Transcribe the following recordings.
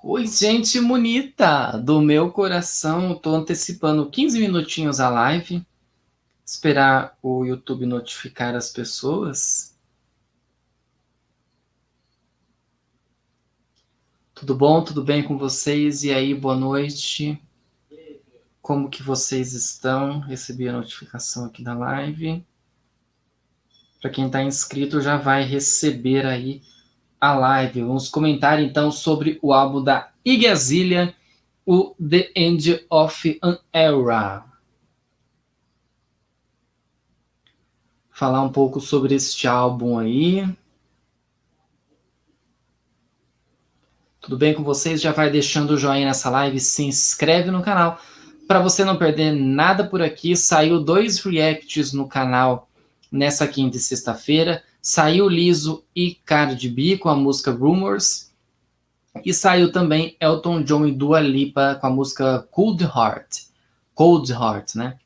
Oi, gente bonita do meu coração. Tô antecipando 15 minutinhos a live. Esperar o YouTube notificar as pessoas. Tudo bom? Tudo bem com vocês? E aí, boa noite. Como que vocês estão? Recebi a notificação aqui da live. Para quem está inscrito, já vai receber aí a live. Vamos comentar então sobre o álbum da Iggy Azalea, o The End of an Era. Falar um pouco sobre este álbum aí. Tudo bem com vocês? Já vai deixando o joinha nessa live, se inscreve no canal para você não perder nada por aqui. Saiu 2 reacts no canal nessa quinta e sexta-feira. Saiu Lizzo e Cardi B com a música Rumors. E saiu também Elton John e Dua Lipa com a música Cold Heart. Cold Heart, né?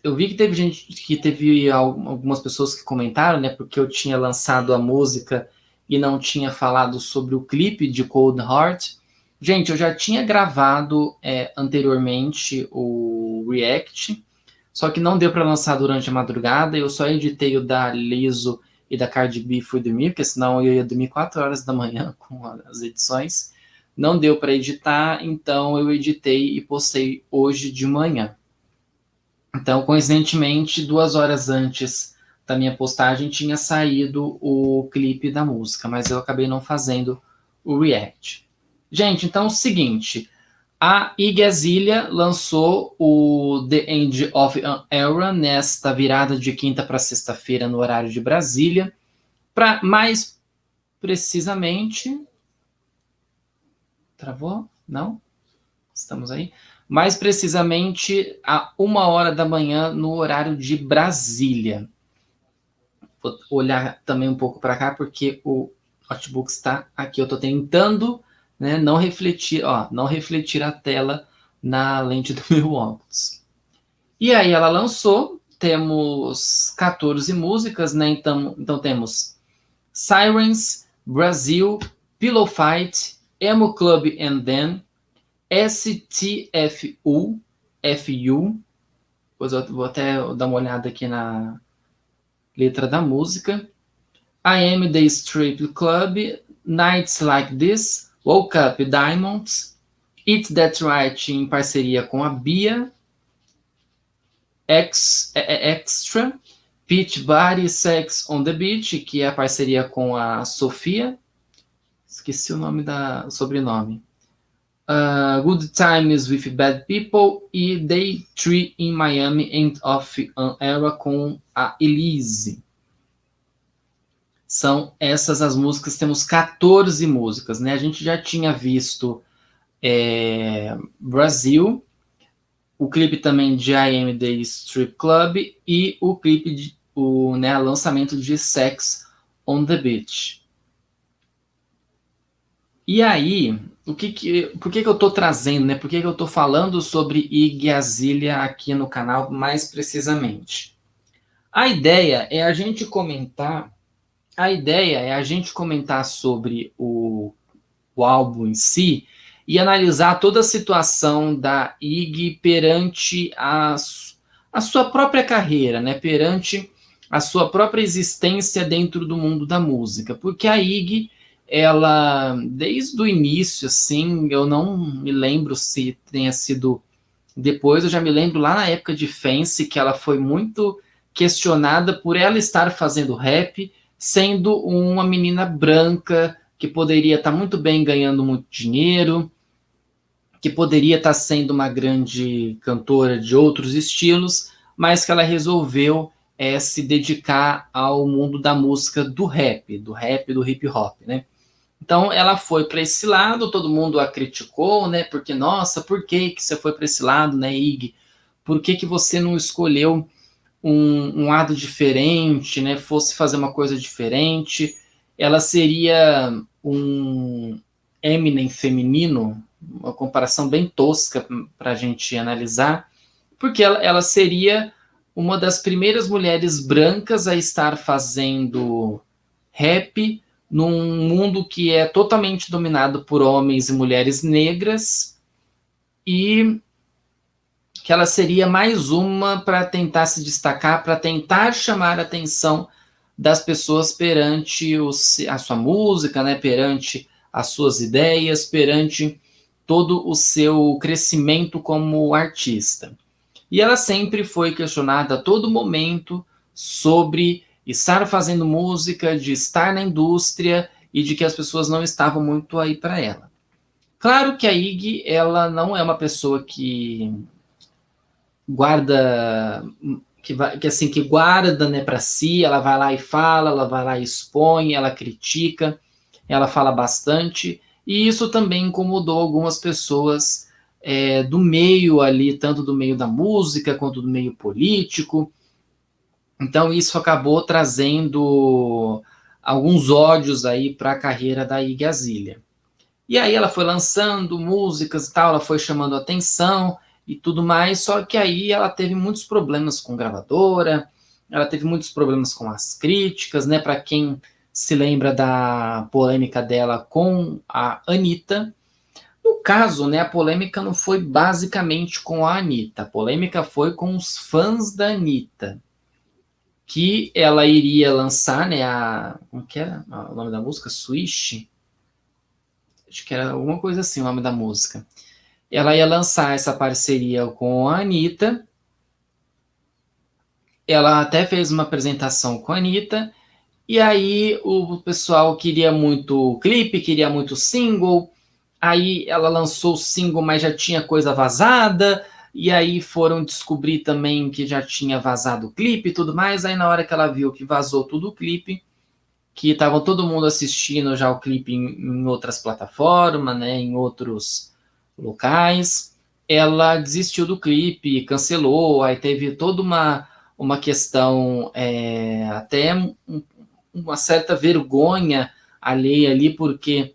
Eu vi que teve algumas pessoas que comentaram, né? Porque eu tinha lançado a música e não tinha falado sobre o clipe de Cold Heart. Gente, eu já tinha gravado anteriormente o React, só que não deu para lançar durante a madrugada. Eu só editei o da Lizzo e da Cardi B e fui dormir, porque senão eu ia dormir 4 horas da manhã com as edições. Não deu para editar, então eu editei e postei hoje de manhã. Então, coincidentemente, 2 horas antes da minha postagem tinha saído o clipe da música, mas eu acabei não fazendo o react. Gente, então é o seguinte, a Iggy Azalea lançou o The End of an Era nesta virada de quinta para sexta-feira no horário de Brasília, para mais precisamente... Travou? Não? Estamos aí? Mais precisamente a 1h da manhã no horário de Brasília. Vou olhar também um pouco para cá porque o notebook está aqui. Eu estou tentando, né, não refletir a tela na lente do meu óculos. E aí ela lançou, temos 14 músicas, né? Então temos Sirens, Brasil, Pillow Fight, Emo Club and Then, STFU, depois eu vou até dar uma olhada aqui na letra da música. I Am the Strip Club, Nights Like This, Woke Up Diamonds, It's That Right em parceria com a Bia, Extra, Peach Body Sex on the Beach, que é a parceria com a Sofia, esqueci o nome da sobrenome. Good Times with Bad People e Day 3 in Miami, End of an Era com a Elise. São essas as músicas, temos 14 músicas, né? A gente já tinha visto Brasil, o clipe também de I Am the Strip Club e o clipe, lançamento de Sex on the Beach. E aí, por que eu estou trazendo, né? Por que eu estou falando sobre Iggy Azalea aqui no canal mais precisamente? A ideia é a gente comentar sobre o álbum em si e analisar toda a situação da Iggy perante a sua própria carreira, né? Perante a sua própria existência dentro do mundo da música. Porque a Iggy, ela, desde o início, assim, eu não me lembro se tenha sido depois, eu já me lembro lá na época de Fancy, que ela foi muito questionada por ela estar fazendo rap, sendo uma menina branca, que poderia estar muito bem ganhando muito dinheiro, que poderia estar sendo uma grande cantora de outros estilos, mas que ela resolveu se dedicar ao mundo da música do rap, do hip hop, né? Então ela foi para esse lado, todo mundo a criticou, né? Porque, nossa, por que você foi para esse lado, né, Iggy? Por que você não escolheu um lado diferente, né? Fosse fazer uma coisa diferente? Ela seria um Eminem feminino, uma comparação bem tosca para a gente analisar, porque ela seria uma das primeiras mulheres brancas a estar fazendo rap num mundo que é totalmente dominado por homens e mulheres negras, e que ela seria mais uma para tentar se destacar, para tentar chamar a atenção das pessoas perante a sua música, né, perante as suas ideias, perante todo o seu crescimento como artista. E ela sempre foi questionada a todo momento sobre estar fazendo música, de estar na indústria e de que as pessoas não estavam muito aí para ela. Claro que a Iggy, ela não é uma pessoa que guarda que guarda, né, para si. Ela vai lá e fala, ela vai lá e expõe, ela critica, ela fala bastante, e isso também incomodou algumas pessoas do meio ali, tanto do meio da música quanto do meio político. Então isso acabou trazendo alguns ódios aí para a carreira da Iggy Azalea. E aí ela foi lançando músicas e tal, ela foi chamando atenção e tudo mais, só que aí ela teve muitos problemas com gravadora, ela teve muitos problemas com as críticas, né? Para quem se lembra da polêmica dela com a Anitta. No caso, né, a polêmica não foi basicamente com a Anitta, a polêmica foi com os fãs da Anitta, que ela iria lançar, né, como que era o nome da música? Swish? Acho que era alguma coisa assim o nome da música. Ela ia lançar essa parceria com a Anitta. Ela até fez uma apresentação com a Anitta. E aí o pessoal queria muito clipe, queria muito single. Aí ela lançou o single, mas já tinha coisa vazada. E aí foram descobrir também que já tinha vazado o clipe e tudo mais. Aí na hora que ela viu que vazou tudo o clipe, que estava todo mundo assistindo já o clipe em outras plataformas, né, em outros locais, ela desistiu do clipe, cancelou, aí teve toda uma questão, até uma certa vergonha alheia ali, porque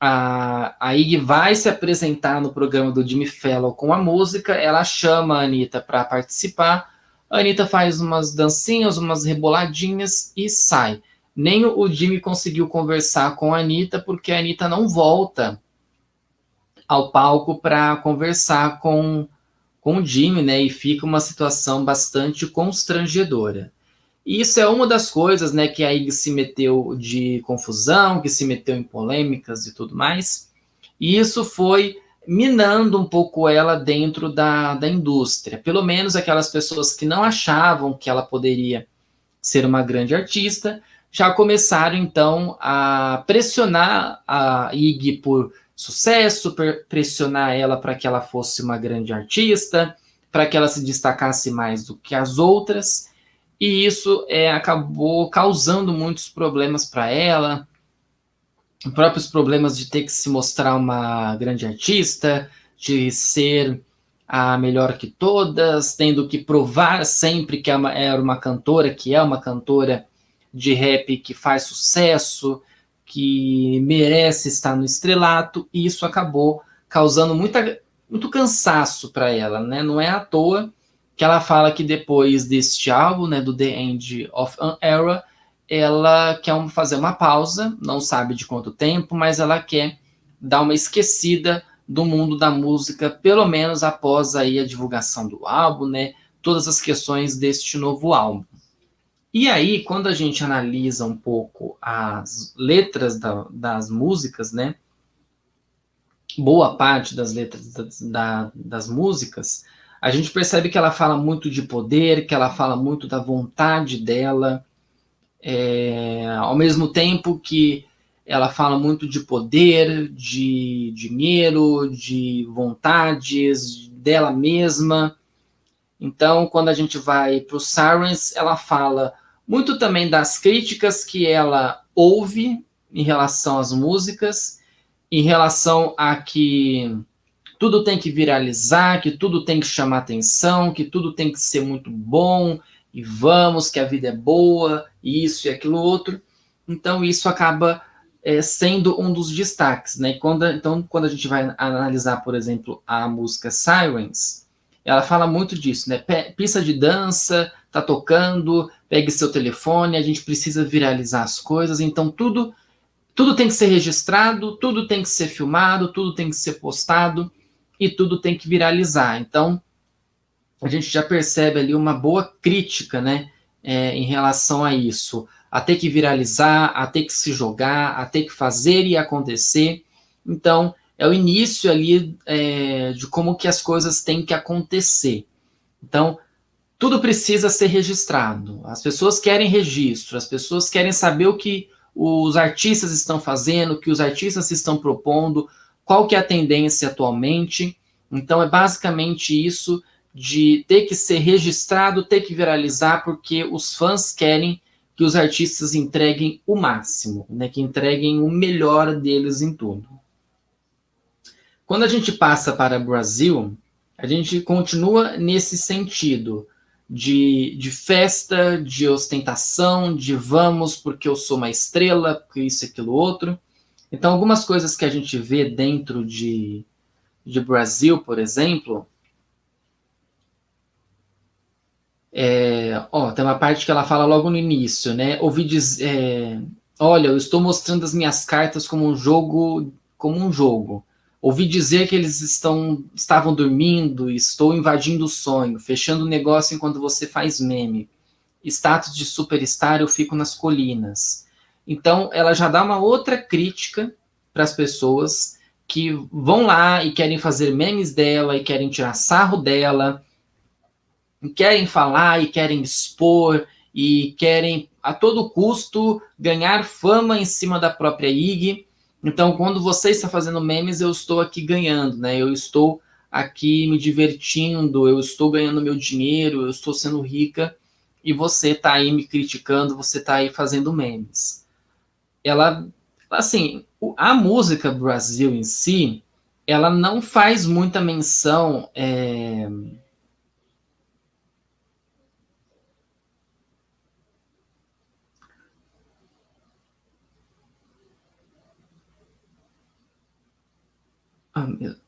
a Iggy vai se apresentar no programa do Jimmy Fallon com a música, ela chama a Anitta para participar, a Anitta faz umas dancinhas, umas reboladinhas e sai. Nem o Jimmy conseguiu conversar com a Anitta, porque a Anitta não volta ao palco para conversar com o Jimmy, né? E fica uma situação bastante constrangedora. E isso é uma das coisas, né, que a Iggy se meteu de confusão, que se meteu em polêmicas e tudo mais. E isso foi minando um pouco ela dentro da indústria. Pelo menos aquelas pessoas que não achavam que ela poderia ser uma grande artista, já começaram então a pressionar a Iggy por sucesso, pressionar ela para que ela fosse uma grande artista, para que ela se destacasse mais do que as outras, e isso acabou causando muitos problemas para ela, próprios problemas de ter que se mostrar uma grande artista, de ser a melhor que todas, tendo que provar sempre que era uma cantora, que é uma cantora de rap que faz sucesso, que merece estar no estrelato, e isso acabou causando muito cansaço para ela, né? Não é à toa que ela fala que depois deste álbum, né, do The End of an Era, ela quer fazer uma pausa, não sabe de quanto tempo, mas ela quer dar uma esquecida do mundo da música, pelo menos após aí a divulgação do álbum, né? Todas as questões deste novo álbum. E aí, quando a gente analisa um pouco as letras das músicas, né? Boa parte das letras das músicas, a gente percebe que ela fala muito de poder, que ela fala muito da vontade dela, ao mesmo tempo que ela fala muito de poder, de dinheiro, de vontades dela mesma. Então, quando a gente vai para o Sirens, ela fala muito também das críticas que ela ouve em relação às músicas, em relação a que tudo tem que viralizar, que tudo tem que chamar atenção, que tudo tem que ser muito bom, e vamos, que a vida é boa, isso e aquilo outro. Então, isso acaba sendo um dos destaques, né? Então, quando a gente vai analisar, por exemplo, a música Sirens, ela fala muito disso, né? Pista de dança, tá tocando, pegue seu telefone, a gente precisa viralizar as coisas, então tudo tudo tem que ser registrado, tudo tem que ser filmado, tudo tem que ser postado e tudo tem que viralizar. Então, a gente já percebe ali uma boa crítica, né, em relação a isso, a ter que viralizar, a ter que se jogar, a ter que fazer e acontecer. Então, é o início ali de como que as coisas têm que acontecer. Então, tudo precisa ser registrado. As pessoas querem registro, as pessoas querem saber o que os artistas estão fazendo, o que os artistas estão propondo, qual que é a tendência atualmente. Então é basicamente isso de ter que ser registrado, ter que viralizar, porque os fãs querem que os artistas entreguem o máximo, né? Que entreguem o melhor deles em tudo. Quando a gente passa para o Brasil, a gente continua nesse sentido de festa, de ostentação, de vamos porque eu sou uma estrela, porque isso e aquilo outro. Então, algumas coisas que a gente vê dentro de Brasil, por exemplo, tem uma parte que ela fala logo no início, né? Ouvi dizer, olha, eu estou mostrando as minhas cartas como um jogo, como um jogo. Ouvi dizer que eles estavam dormindo, estou invadindo o sonho, fechando o negócio enquanto você faz meme. Status de superstar, eu fico nas colinas. Então, ela já dá uma outra crítica para as pessoas que vão lá e querem fazer memes dela e querem tirar sarro dela, querem falar e querem expor e querem a todo custo ganhar fama em cima da própria IG. Então, quando você está fazendo memes, eu estou aqui ganhando, né? Eu estou aqui me divertindo, eu estou ganhando meu dinheiro, eu estou sendo rica e você está aí me criticando, você está aí fazendo memes. Ela, assim, a música Brasil em si, ela não faz muita menção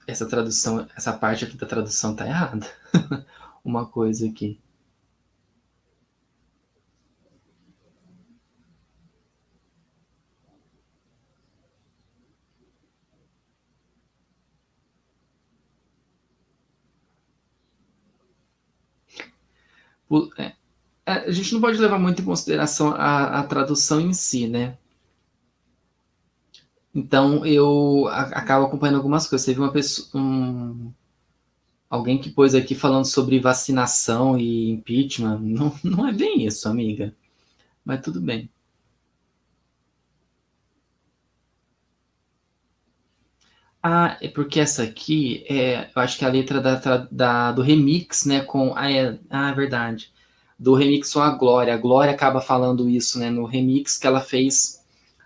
essa tradução, essa parte aqui da tradução tá errada. Uma coisa aqui. A gente não pode levar muito em consideração a tradução em si, né? Então eu acabo acompanhando algumas coisas. Teve uma pessoa, alguém que pôs aqui falando sobre vacinação e impeachment. Não, não é bem isso, amiga. Mas tudo bem. Ah, é porque essa aqui eu acho que é a letra do remix, né? É verdade. Do remix com a Glória. A Glória acaba falando isso, né? No remix que ela fez.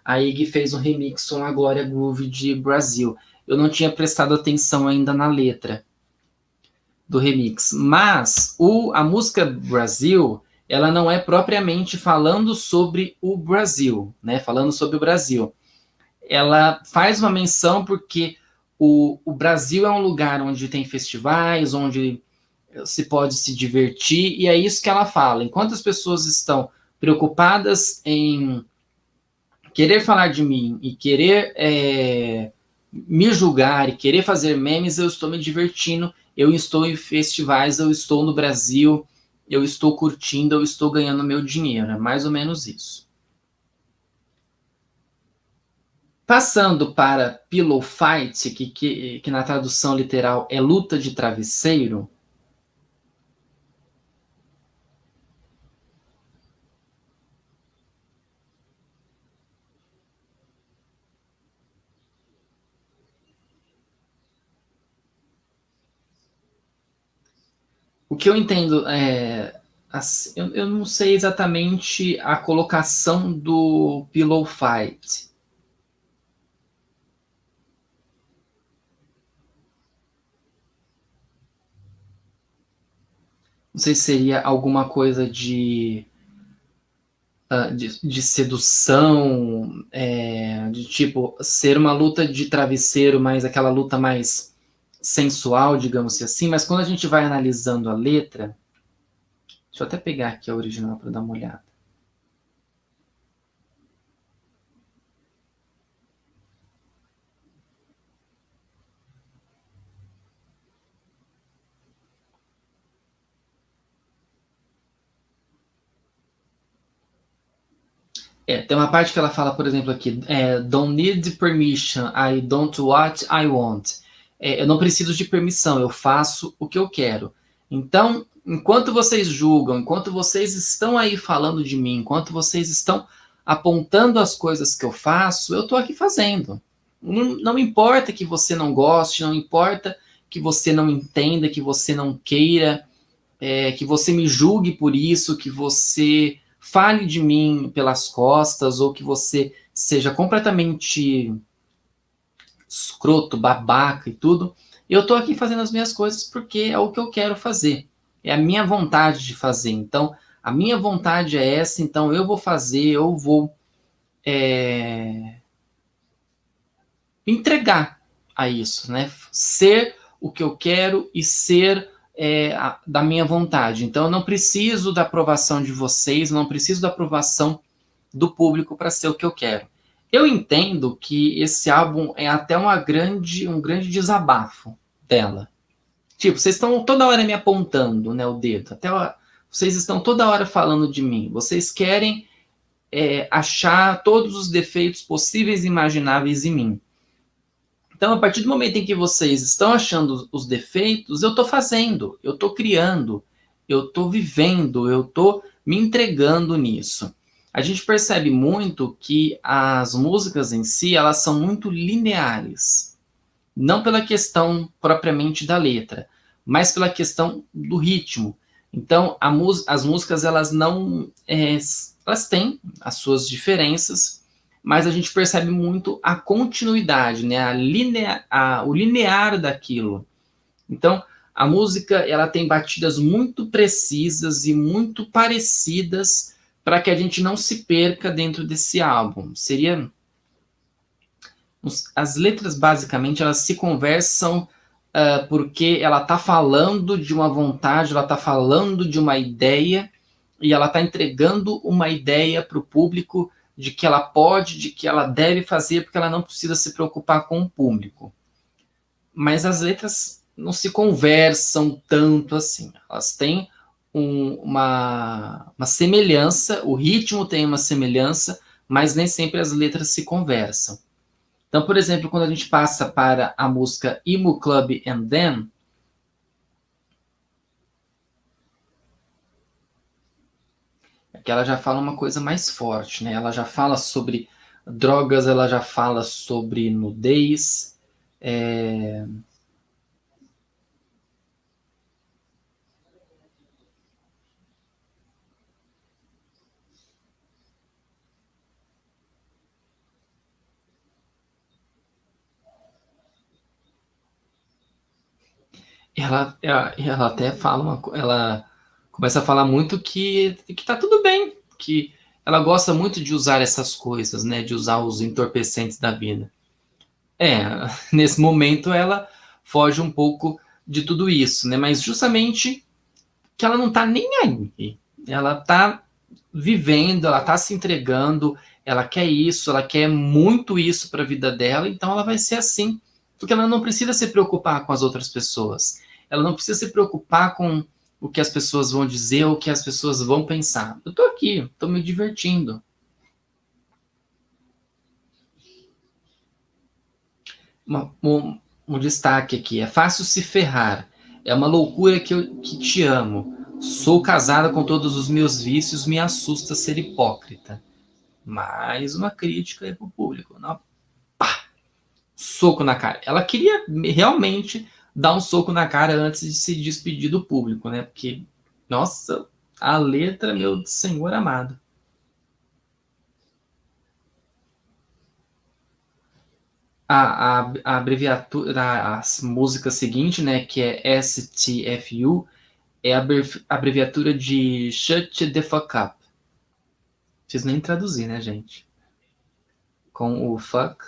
A Iggy fez um remix com a Glória Groove de Brasil. Eu não tinha prestado atenção ainda na letra do remix. Mas a música Brasil, ela não é propriamente falando sobre o Brasil, né? Falando sobre o Brasil. Ela faz uma menção porque o Brasil é um lugar onde tem festivais, onde se pode se divertir, e é isso que ela fala. Enquanto as pessoas estão preocupadas em querer falar de mim e querer me julgar e querer fazer memes, eu estou me divertindo, eu estou em festivais, eu estou no Brasil, eu estou curtindo, eu estou ganhando meu dinheiro. É mais ou menos isso. Passando para Pillow Fight, que na tradução literal é luta de travesseiro, o que eu entendo eu não sei exatamente a colocação do Pillow Fight. Não sei se seria alguma coisa de sedução, de tipo ser uma luta de travesseiro, mas aquela luta mais sensual, digamos assim. Mas quando a gente vai analisando a letra, deixa eu até pegar aqui a original para dar uma olhada. Tem uma parte que ela fala, por exemplo, aqui, don't need permission, I don't what I want. Eu não preciso de permissão, eu faço o que eu quero. Então, enquanto vocês julgam, enquanto vocês estão aí falando de mim, enquanto vocês estão apontando as coisas que eu faço, eu estou aqui fazendo. Não importa que você não goste, não importa que você não entenda, que você não queira, que você me julgue por isso, que você fale de mim pelas costas, ou que você seja completamente escroto, babaca e tudo. Eu tô aqui fazendo as minhas coisas porque é o que eu quero fazer. É a minha vontade de fazer. Então, a minha vontade é essa, então eu vou fazer, eu vou me entregar a isso, né? Ser o que eu quero e ser da minha vontade. Então, eu não preciso da aprovação de vocês, não preciso da aprovação do público para ser o que eu quero. Eu entendo que esse álbum é até um grande desabafo dela. Tipo, vocês estão toda hora me apontando, né, o dedo. Vocês estão toda hora falando de mim. Vocês querem achar todos os defeitos possíveis e imagináveis em mim. Então, a partir do momento em que vocês estão achando os defeitos, eu estou fazendo, eu estou criando, eu estou vivendo, eu estou me entregando nisso. A gente percebe muito que as músicas em si, elas são muito lineares. Não pela questão propriamente da letra, mas pela questão do ritmo. Então, as músicas, elas não... elas têm as suas diferenças, mas a gente percebe muito a continuidade, né? O linear daquilo. Então, a música, ela tem batidas muito precisas e muito parecidas para que a gente não se perca dentro desse álbum. As letras, basicamente, elas se conversam porque ela está falando de uma vontade, ela está falando de uma ideia, e ela está entregando uma ideia para o público de que ela pode, de que ela deve fazer, porque ela não precisa se preocupar com o público. Mas as letras não se conversam tanto assim. Elas têm uma semelhança, o ritmo tem uma semelhança, mas nem sempre as letras se conversam. Então, por exemplo, quando a gente passa para a música Emo Club and Them, que ela já fala uma coisa mais forte, né? Ela já fala sobre drogas, ela já fala sobre nudez. É... ela até fala ela começa a falar muito que tá tudo bem, que ela gosta muito de usar essas coisas, né? De usar os entorpecentes da vida. É, nesse momento ela foge um pouco de tudo isso, né? Mas justamente que ela não tá nem aí. Ela tá vivendo, ela tá se entregando, ela quer isso, ela quer muito isso para a vida dela, então ela vai ser assim, porque ela não precisa se preocupar com as outras pessoas. Ela não precisa se preocupar com o que as pessoas vão dizer ou o que as pessoas vão pensar. Eu tô aqui, tô me divertindo. Um destaque aqui: é fácil se ferrar, é uma loucura que te amo. Sou casada com todos os meus vícios, me assusta ser hipócrita. Mais uma crítica aí pro público. Não, soco na cara. Ela queria realmente dar um soco na cara antes de se despedir do público, né? Porque, nossa, a letra, meu senhor amado. A abreviatura, a música seguinte, né, que é STFU, é a abreviatura de Shut the Fuck Up. Não preciso nem traduzir, né, gente? Com o fuck.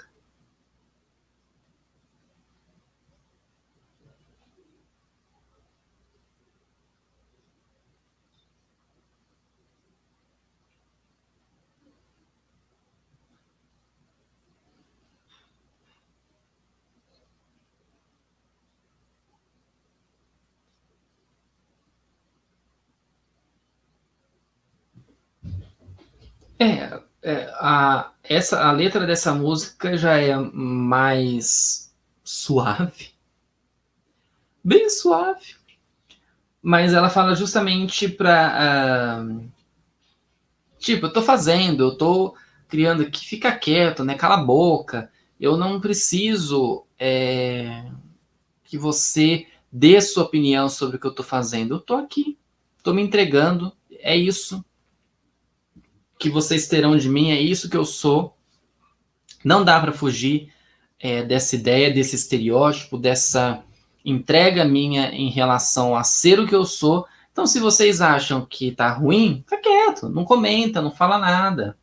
A letra dessa música já é mais suave, bem suave, mas ela fala justamente para tipo, eu tô fazendo, eu tô criando aqui, fica quieto, né? Cala a boca. Eu não preciso que você dê sua opinião sobre o que eu tô fazendo. Eu tô aqui, tô me entregando, é isso que vocês terão de mim, é isso que eu sou. Não dá para fugir dessa ideia, desse estereótipo, dessa entrega minha em relação a ser o que eu sou. Então, se vocês acham que tá ruim, fica quieto, não comenta, não fala nada.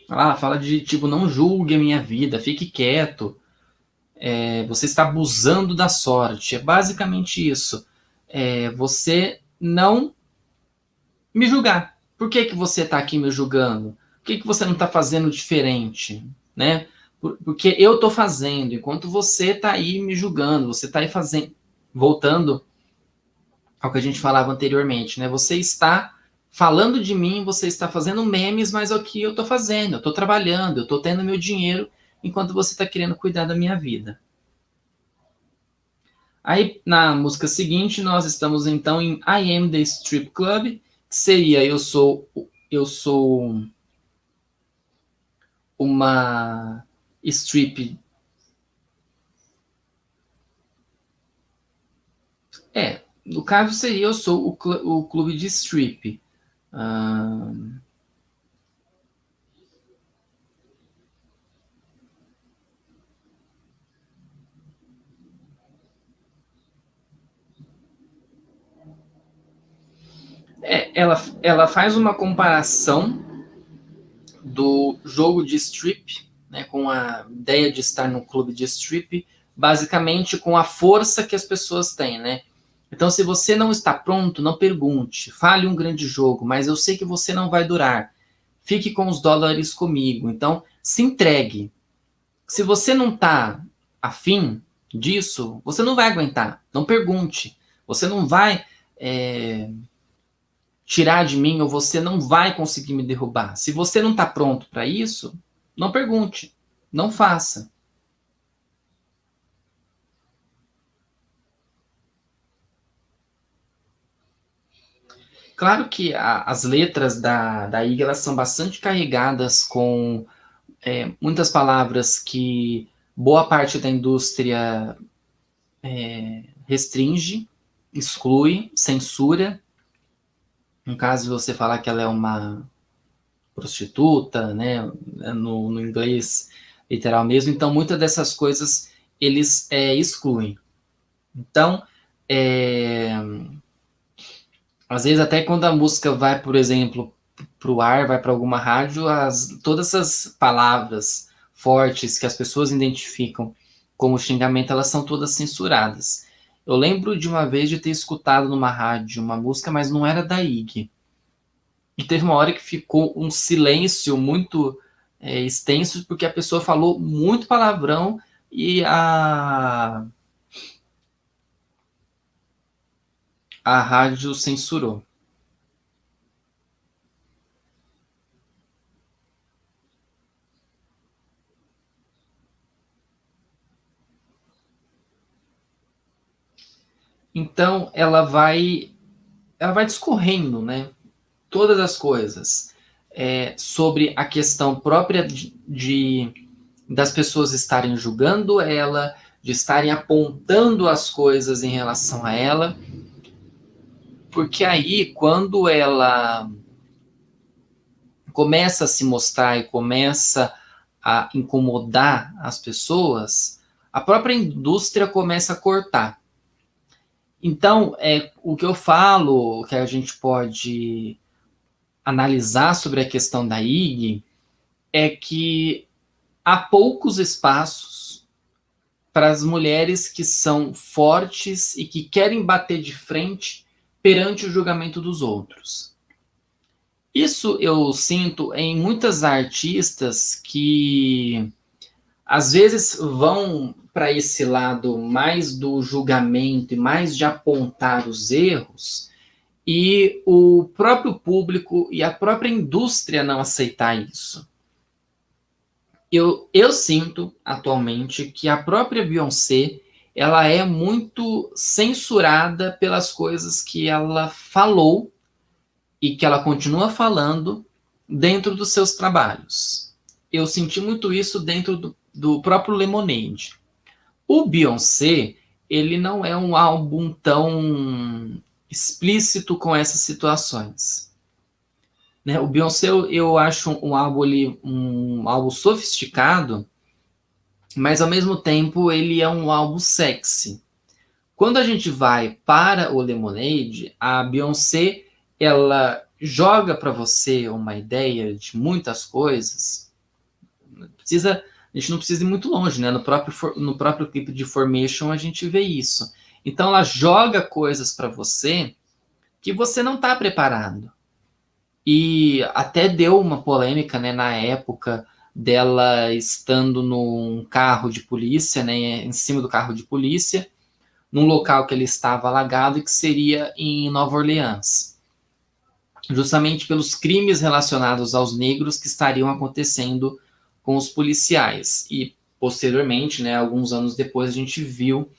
Fala de tipo, não julgue a minha vida, fique quieto. Você está abusando da sorte. É basicamente isso. Você não me julgar. Por que, que você está aqui me julgando? Por que, que você não está fazendo diferente? Né? Porque eu estou fazendo, enquanto você está aí me julgando, você está aí fazendo. Voltando ao que a gente falava anteriormente, né? Você está falando de mim, você está fazendo memes, mas é o que eu estou fazendo. Eu estou trabalhando, eu estou tendo meu dinheiro, enquanto você está querendo cuidar da minha vida. Aí, na música seguinte, nós estamos então em I Am the Strip Club, que seria eu sou uma strip. No caso seria eu sou o clube de strip. Ah, ela faz uma comparação do jogo de strip, né, com a ideia de estar no clube de strip, basicamente com a força que as pessoas têm, né? Então, se você não está pronto, não pergunte, fale um grande jogo, mas eu sei que você não vai durar. Fique com os dólares comigo. Então, se entregue. Se você não está afim disso, você não vai aguentar. Não pergunte. Você não vai tirar de mim ou você não vai conseguir me derrubar. Se você não está pronto para isso, não pergunte, não faça. Claro que as letras da IG elas são bastante carregadas com muitas palavras que boa parte da indústria restringe, exclui, censura. No caso de você falar que ela é uma prostituta, né, no inglês literal mesmo, então muitas dessas coisas eles excluem. Então, às vezes até quando a música vai, por exemplo, para o ar, vai para alguma rádio, todas essas palavras fortes que as pessoas identificam como xingamento, elas são todas censuradas. Eu lembro de uma vez de ter escutado numa rádio uma música, mas não era da IG. E teve uma hora que ficou um silêncio muito extenso, porque a pessoa falou muito palavrão e a rádio censurou. Então ela vai discorrendo, né? Todas as coisas sobre a questão própria das pessoas estarem julgando ela, de estarem apontando as coisas em relação a ela, porque aí quando ela começa a se mostrar e começa a incomodar as pessoas, a própria indústria começa a cortar. Então, o que eu falo, que a gente pode analisar sobre a questão da IG, é que há poucos espaços para as mulheres que são fortes e que querem bater de frente perante o julgamento dos outros. Isso eu sinto em muitas artistas que às vezes vão para esse lado mais do julgamento e mais de apontar os erros, e o próprio público e a própria indústria não aceitar isso. Eu sinto atualmente que a própria Beyoncé ela é muito censurada pelas coisas que ela falou e que ela continua falando dentro dos seus trabalhos. Eu senti muito isso dentro do próprio Lemonade. O Beyoncé, ele não é um álbum tão explícito com essas situações. Né? O Beyoncé, eu acho um álbum sofisticado, mas ao mesmo tempo ele é um álbum sexy. Quando a gente vai para o Lemonade, a Beyoncé ela joga para você uma ideia de muitas coisas. A gente não precisa ir muito longe, né? No próprio clipe de Formation a gente vê isso. Então ela joga coisas para você que você não está preparado. E até deu uma polêmica, né, na época dela estando num carro de polícia, né, em cima do carro de polícia, num local que ele estava alagado e que seria em Nova Orleans, justamente pelos crimes relacionados aos negros que estariam acontecendo com os policiais. E posteriormente, né, alguns anos depois, a gente viu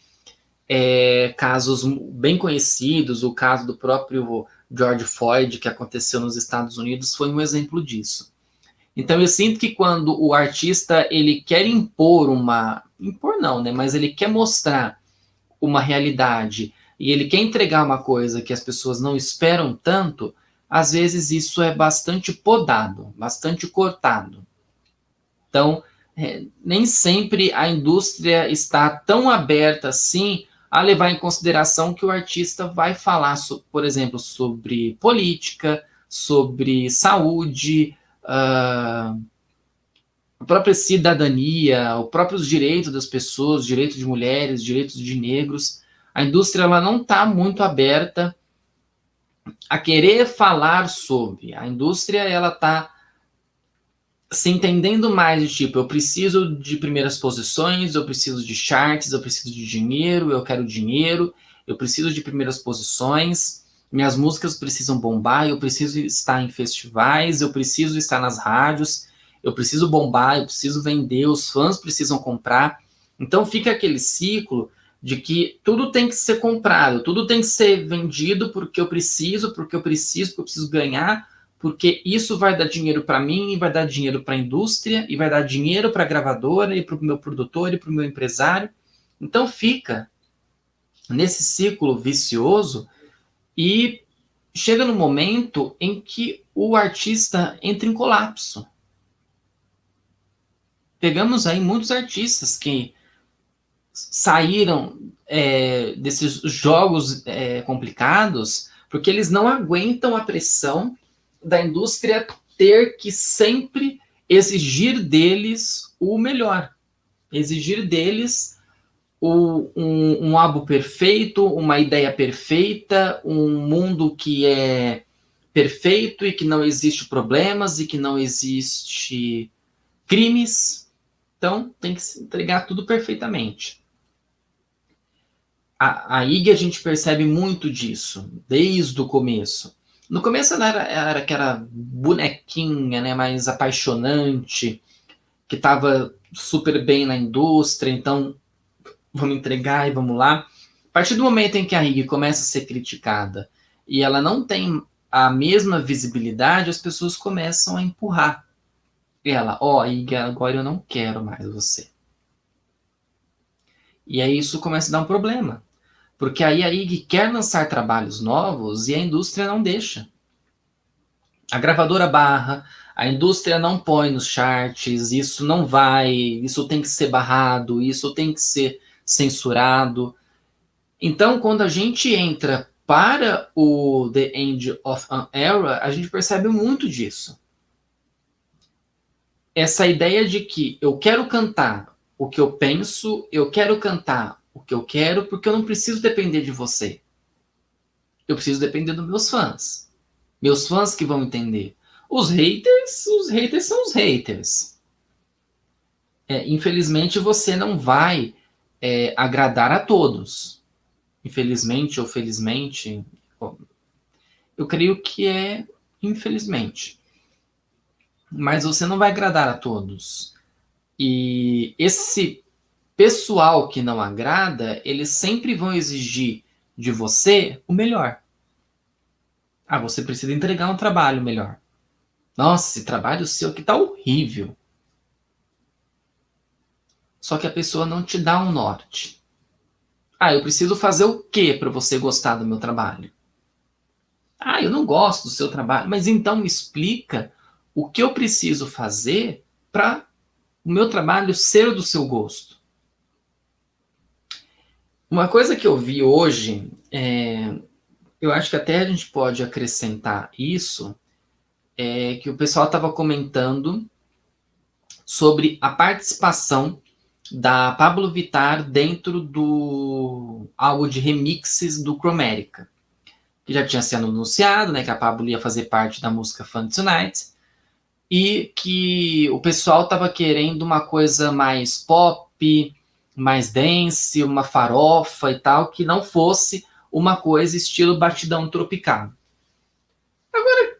casos bem conhecidos, o caso do próprio George Floyd, que aconteceu nos Estados Unidos, foi um exemplo disso. Então eu sinto que quando o artista ele quer impor não, né, mas ele quer mostrar uma realidade e ele quer entregar uma coisa que as pessoas não esperam tanto, às vezes isso é bastante podado, bastante cortado. Então, nem sempre a indústria está tão aberta assim a levar em consideração que o artista vai falar, por exemplo, sobre política, sobre saúde, a própria cidadania, os próprios direitos das pessoas, direitos de mulheres, direitos de negros. A indústria ela não está muito aberta a querer falar sobre. A indústria ela está se entendendo mais de tipo, eu preciso de primeiras posições, eu preciso de charts, eu preciso de dinheiro, eu preciso de primeiras posições, minhas músicas precisam bombar, eu preciso estar em festivais, eu preciso estar nas rádios, eu preciso bombar, eu preciso vender, os fãs precisam comprar. Então fica aquele ciclo de que tudo tem que ser comprado, tudo tem que ser vendido porque eu preciso, porque eu preciso ganhar, porque isso vai dar dinheiro para mim, e vai dar dinheiro para a indústria, e vai dar dinheiro para a gravadora, e para o meu produtor, e para o meu empresário. Então fica nesse ciclo vicioso e chega no momento em que o artista entra em colapso. Pegamos aí muitos artistas que saíram desses jogos complicados porque eles não aguentam a pressão da indústria ter que sempre exigir deles o melhor, exigir deles um álbum perfeito, uma ideia perfeita, um mundo que é perfeito e que não existe problemas e que não existe crimes. Então tem que se entregar tudo perfeitamente. A IG a gente percebe muito disso, desde o começo. No começo ela era aquela bonequinha, né, mais apaixonante, que estava super bem na indústria, então vamos entregar e vamos lá. A partir do momento em que a IG começa a ser criticada e ela não tem a mesma visibilidade, as pessoas começam a empurrar ela. IG, agora eu não quero mais você. E aí isso começa a dar um problema. Porque aí a IG quer lançar trabalhos novos e a indústria não deixa. A gravadora barra, a indústria não põe nos charts, isso não vai, isso tem que ser barrado, isso tem que ser censurado. Então, quando a gente entra para o The End of an Era, a gente percebe muito disso. Essa ideia de que eu quero cantar o que eu penso, eu quero cantar o que eu quero, porque eu não preciso depender de você. Eu preciso depender dos meus fãs. Meus fãs que vão entender. Os haters são os haters. Infelizmente, você não vai agradar a todos. Infelizmente ou felizmente. Eu creio que é, infelizmente. Mas você não vai agradar a todos. E esse pessoal que não agrada, eles sempre vão exigir de você o melhor. Ah, você precisa entregar um trabalho melhor. Nossa, esse trabalho seu aqui tá horrível. Só que a pessoa não te dá um norte. Ah, eu preciso fazer o quê para você gostar do meu trabalho? Ah, eu não gosto do seu trabalho. Mas então me explica o que eu preciso fazer para o meu trabalho ser do seu gosto. Uma coisa que eu vi hoje, eu acho que até a gente pode acrescentar isso, é que o pessoal estava comentando sobre a participação da Pablo Vittar dentro do álbum de remixes do Chromatica, que já tinha sido anunciado, né, que a Pablo ia fazer parte da música Fun Tonight, e que o pessoal estava querendo uma coisa mais pop, mais dance, uma farofa e tal, que não fosse uma coisa estilo batidão tropical. Agora,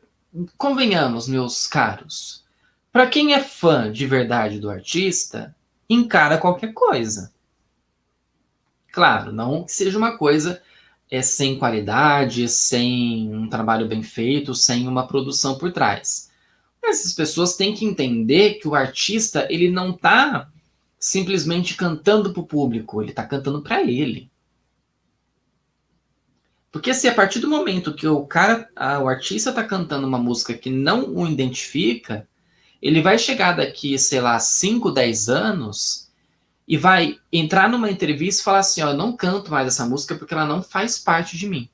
convenhamos, meus caros, para quem é fã de verdade do artista, encara qualquer coisa. Claro, não que seja uma coisa sem qualidade, sem um trabalho bem feito, sem uma produção por trás. Mas as pessoas têm que entender que o artista ele não está simplesmente cantando para o público, ele está cantando para ele. Porque se a partir do momento que o artista está cantando uma música que não o identifica, ele vai chegar daqui, sei lá, 5, 10 anos e vai entrar numa entrevista e falar assim, ó, eu não canto mais essa música porque ela não faz parte de mim.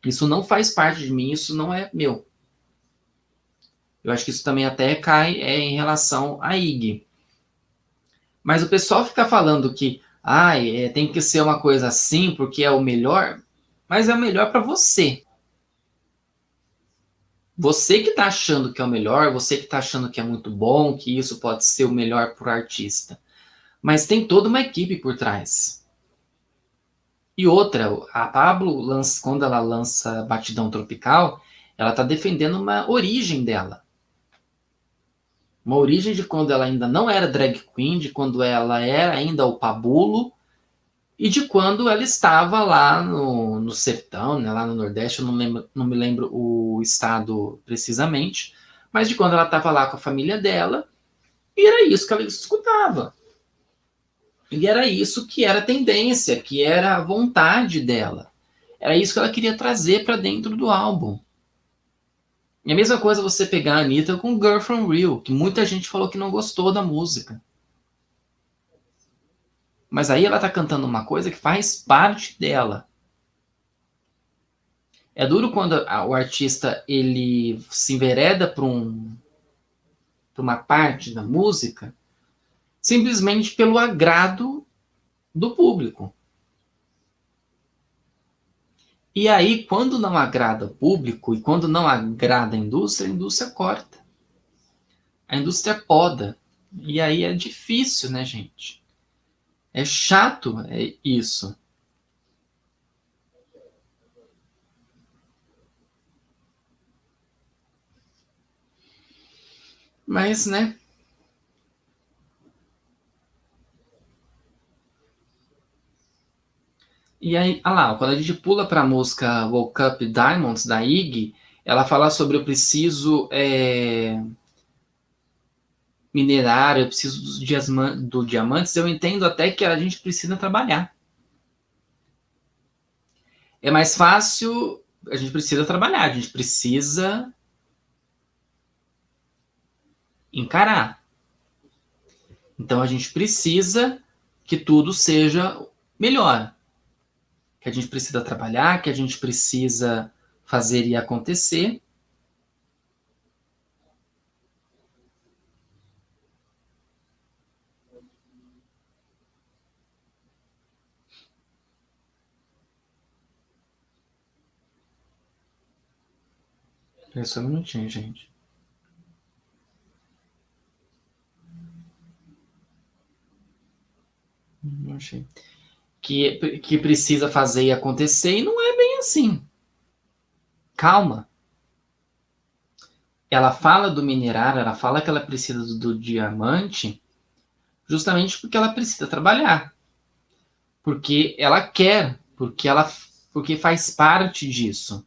Isso não faz parte de mim, isso não é meu. Eu acho que isso também até cai em relação à IG. Mas o pessoal fica falando que tem que ser uma coisa assim porque é o melhor, mas é o melhor para você. Você que está achando que é o melhor, você que está achando que é muito bom, que isso pode ser o melhor para o artista. Mas tem toda uma equipe por trás. E outra, a Pablo, quando ela lança Batidão Tropical, ela está defendendo uma origem dela. Uma origem de quando ela ainda não era drag queen, de quando ela era ainda o Pabulo, e de quando ela estava lá no sertão, né, lá no Nordeste, eu não me lembro o estado precisamente, mas de quando ela estava lá com a família dela, e era isso que ela escutava. E era isso que era tendência, que era a vontade dela. Era isso que ela queria trazer para dentro do álbum. E a mesma coisa você pegar a Anitta com Girl From Real, que muita gente falou que não gostou da música. Mas aí ela tá cantando uma coisa que faz parte dela. É duro quando o artista ele se envereda para uma parte da música simplesmente pelo agrado do público. E aí, quando não agrada o público e quando não agrada a indústria corta. A indústria poda. E aí é difícil, né, gente? É chato isso. Mas, né? E aí, lá, quando a gente pula para a música Woke Up Diamonds, da Iggy, ela fala sobre eu preciso minerar, eu preciso do diamantes, eu entendo até que a gente precisa trabalhar. É mais fácil, a gente precisa trabalhar, a gente precisa encarar. Então a gente precisa que tudo seja melhor. Que a gente precisa trabalhar, que a gente precisa fazer e acontecer. Espera só um minutinho, gente. Não achei. Que precisa fazer e acontecer, e não é bem assim. calma. Ela fala do minerário, ela fala que ela precisa do diamante, justamente porque ela precisa trabalhar. Porque ela quer, porque faz parte disso.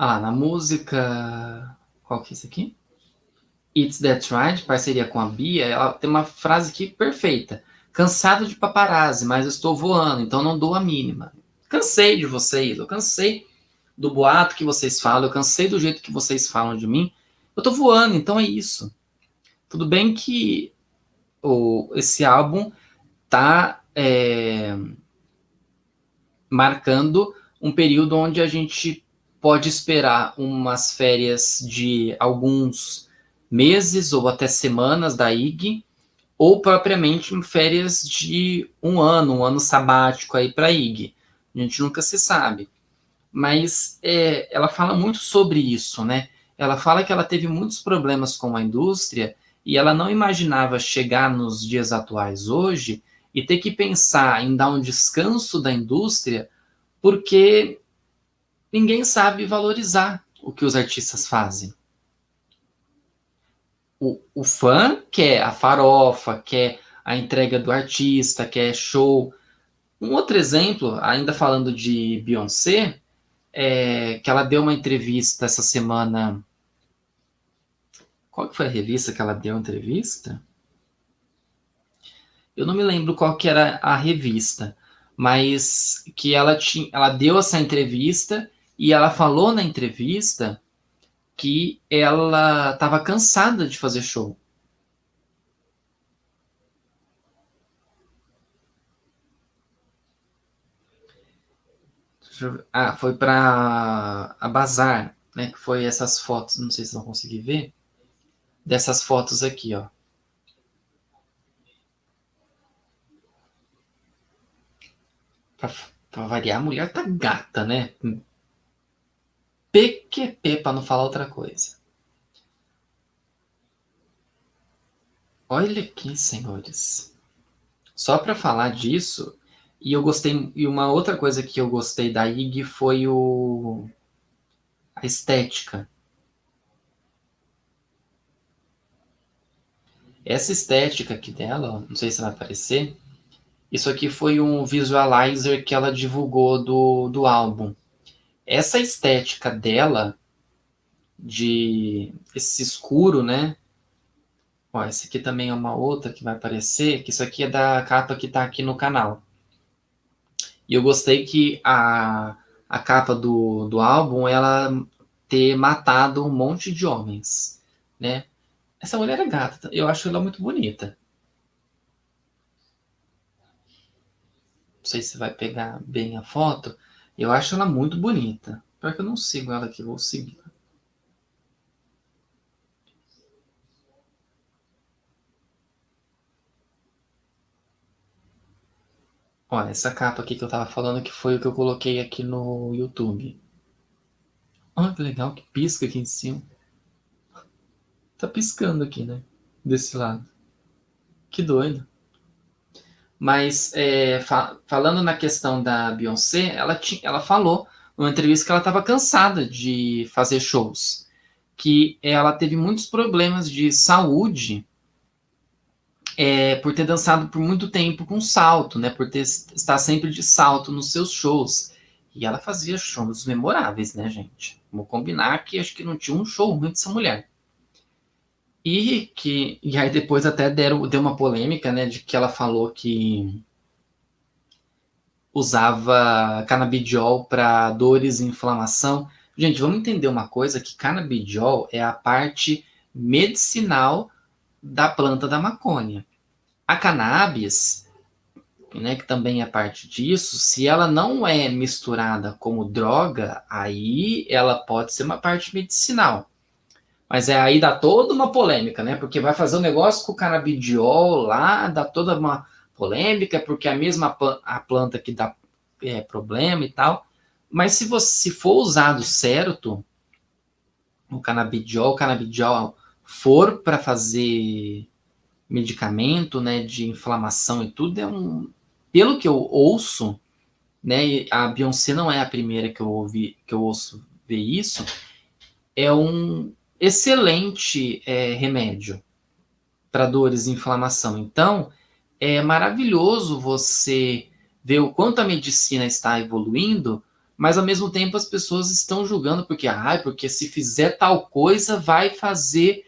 Ah, na música. Qual que é esse aqui? It's That Right, parceria com a Bia, ela tem uma frase aqui perfeita. Cansado de paparazzi, mas eu estou voando, então não dou a mínima. Cansei de vocês, eu cansei do boato que vocês falam, eu cansei do jeito que vocês falam de mim. Eu tô voando, então é isso. Tudo bem que esse álbum tá marcando um período onde a gente pode esperar umas férias de alguns meses ou até semanas da IG, ou propriamente férias de um ano sabático aí para a IG. A gente nunca se sabe. Mas ela fala muito sobre isso, né? Ela fala que ela teve muitos problemas com a indústria e ela não imaginava chegar nos dias atuais hoje e ter que pensar em dar um descanso da indústria porque ninguém sabe valorizar o que os artistas fazem. O fã quer a farofa, quer a entrega do artista, quer show. Um outro exemplo, ainda falando de Beyoncé, que ela deu uma entrevista essa semana. Qual que foi a revista que ela deu a entrevista? Eu não me lembro qual que era a revista, mas que ela deu essa entrevista e ela falou na entrevista que ela estava cansada de fazer show. Foi para a Bazar, né? Que foi essas fotos, não sei se vão conseguir ver, dessas fotos aqui, ó. Pra variar, a mulher tá gata, né? PQP, para não falar outra coisa. Olha aqui, senhores. Só para falar disso, e eu gostei, e uma outra coisa que eu gostei da IG foi a estética. Essa estética aqui dela, ó, não sei se vai aparecer, isso aqui foi um visualizer que ela divulgou do álbum. Essa estética dela, de esse escuro, né? Ó, esse aqui também é uma outra que vai aparecer, que isso aqui é da capa que tá aqui no canal. E eu gostei que a capa do álbum, ela ter matado um monte de homens, né? Essa mulher é gata, eu acho ela muito bonita. Não sei se vai pegar bem a foto. Eu acho ela muito bonita. Pior que eu não sigo ela aqui, vou seguir. Ó, essa capa aqui que eu tava falando que foi o que eu coloquei aqui no YouTube. Olha que legal, que pisca aqui em cima. Tá piscando aqui, né? Desse lado. Que doido. Mas falando na questão da Beyoncé, ela falou numa entrevista que ela estava cansada de fazer shows, que ela teve muitos problemas de saúde por ter dançado por muito tempo com salto, né? Por estar sempre de salto nos seus shows. E ela fazia shows memoráveis, né, gente? Vamos combinar que acho que não tinha um show ruim dessa mulher. E aí depois até deu uma polêmica, né, de que ela falou que usava canabidiol para dores e inflamação. Gente, vamos entender uma coisa, que canabidiol é a parte medicinal da planta da maconha. A cannabis, né, que também é parte disso, se ela não é misturada como droga, aí ela pode ser uma parte medicinal. Mas aí dá toda uma polêmica, né? Porque vai fazer um negócio com o canabidiol lá, dá toda uma polêmica, porque a mesma a planta que dá problema e tal. Mas se for usado certo, o canabidiol for para fazer medicamento, né, de inflamação e tudo, pelo que eu ouço, né, e a Beyoncé não é a primeira que eu ouço ver isso, é um excelente remédio para dores e inflamação. Então, é maravilhoso você ver o quanto a medicina está evoluindo, mas ao mesmo tempo as pessoas estão julgando porque se fizer tal coisa vai fazer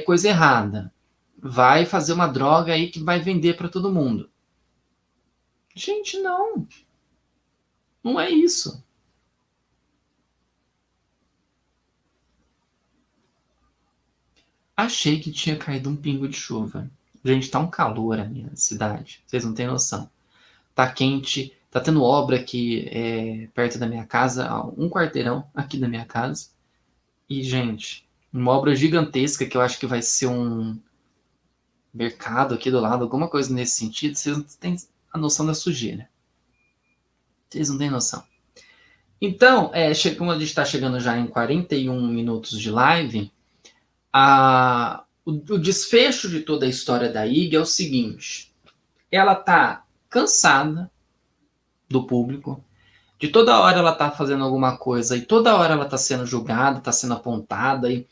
coisa errada. Vai fazer uma droga aí que vai vender para todo mundo. Gente, não. Não é isso. Achei que tinha caído um pingo de chuva. Gente, tá um calor a minha cidade. Vocês não têm noção. Tá quente, tá tendo obra aqui perto da minha casa, a um quarteirão aqui da minha casa. E, gente, uma obra gigantesca que eu acho que vai ser um mercado aqui do lado, alguma coisa nesse sentido. Vocês não têm a noção da sujeira. Vocês não têm noção. Então, como a gente está chegando já em 41 minutos de live, o desfecho de toda a história da IG é o seguinte: ela tá cansada do público, de toda hora ela tá fazendo alguma coisa e toda hora ela tá sendo julgada, tá sendo apontada e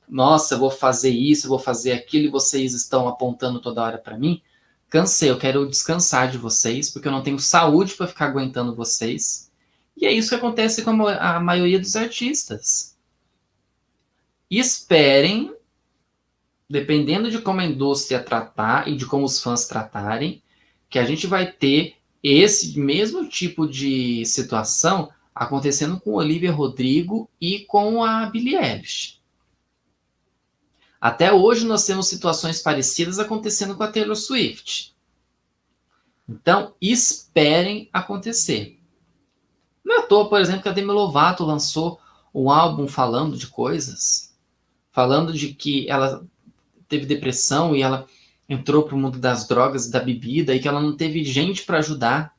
nossa, eu vou fazer isso, eu vou fazer aquilo e vocês estão apontando toda hora para mim. Cansei, eu quero descansar de vocês porque eu não tenho saúde para ficar aguentando vocês. E é isso que acontece com a maioria dos artistas. E esperem, dependendo de como a indústria tratar e de como os fãs tratarem, que a gente vai ter esse mesmo tipo de situação acontecendo com Olivia Rodrigo e com a Billie Eilish. Até hoje nós temos situações parecidas acontecendo com a Taylor Swift. Então, esperem acontecer. Não é à toa, por exemplo, que a Demi Lovato lançou um álbum falando de coisas, falando de que ela teve depressão e ela entrou para o mundo das drogas e da bebida e que ela não teve gente para ajudar.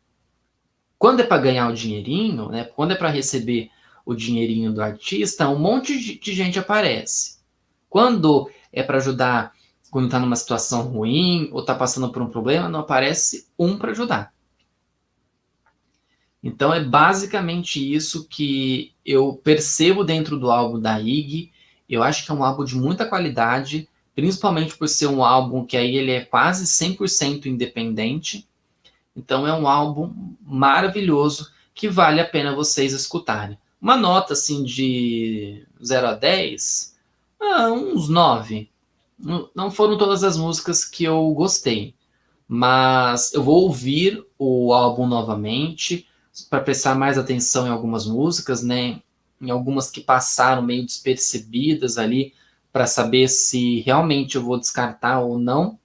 Quando é para ganhar o dinheirinho, né, quando é para receber o dinheirinho do artista, um monte de gente aparece. Quando é para ajudar, quando está numa situação ruim ou está passando por um problema, não aparece um para ajudar. Então é basicamente isso que eu percebo dentro do álbum da IG. Eu acho que é um álbum de muita qualidade, principalmente por ser um álbum que aí ele é quase 100% independente. Então é um álbum maravilhoso que vale a pena vocês escutarem. Uma nota assim de 0 a 10, uns 9. Não foram todas as músicas que eu gostei, mas eu vou ouvir o álbum novamente para prestar mais atenção em algumas músicas, né? Em algumas que passaram meio despercebidas ali, para saber se realmente eu vou descartar ou não,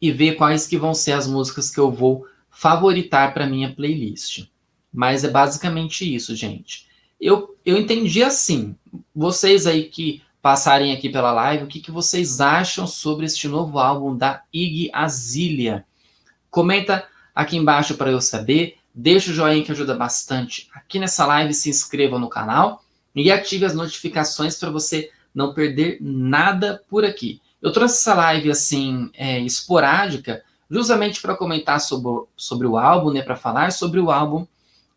e ver quais que vão ser as músicas que eu vou favoritar para minha playlist. Mas é basicamente isso, gente. Eu entendi assim. Vocês aí que passarem aqui pela live, o que vocês acham sobre este novo álbum da Iggy Azalea? Comenta aqui embaixo para eu saber. Deixa o joinha que ajuda bastante aqui nessa live. Se inscreva no canal e ative as notificações para você não perder nada por aqui. Eu trouxe essa live assim esporádica, justamente para comentar sobre o álbum, né? Para falar sobre o álbum,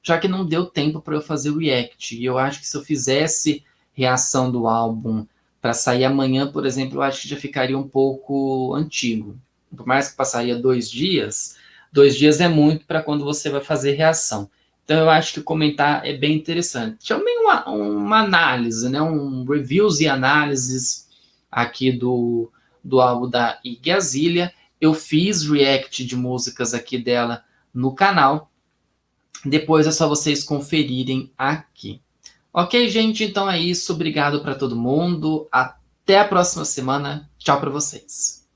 já que não deu tempo para eu fazer o react. E eu acho que se eu fizesse reação do álbum para sair amanhã, por exemplo, eu acho que já ficaria um pouco antigo. Por mais que passaria 2 dias, 2 dias é muito para quando você vai fazer reação. Então eu acho que comentar é bem interessante. Também uma análise, né? Um reviews e análises aqui do álbum da Iggy Azalea. Eu fiz react de músicas aqui dela no canal. Depois é só vocês conferirem aqui. Ok, gente? Então é isso. Obrigado para todo mundo. Até a próxima semana. Tchau para vocês.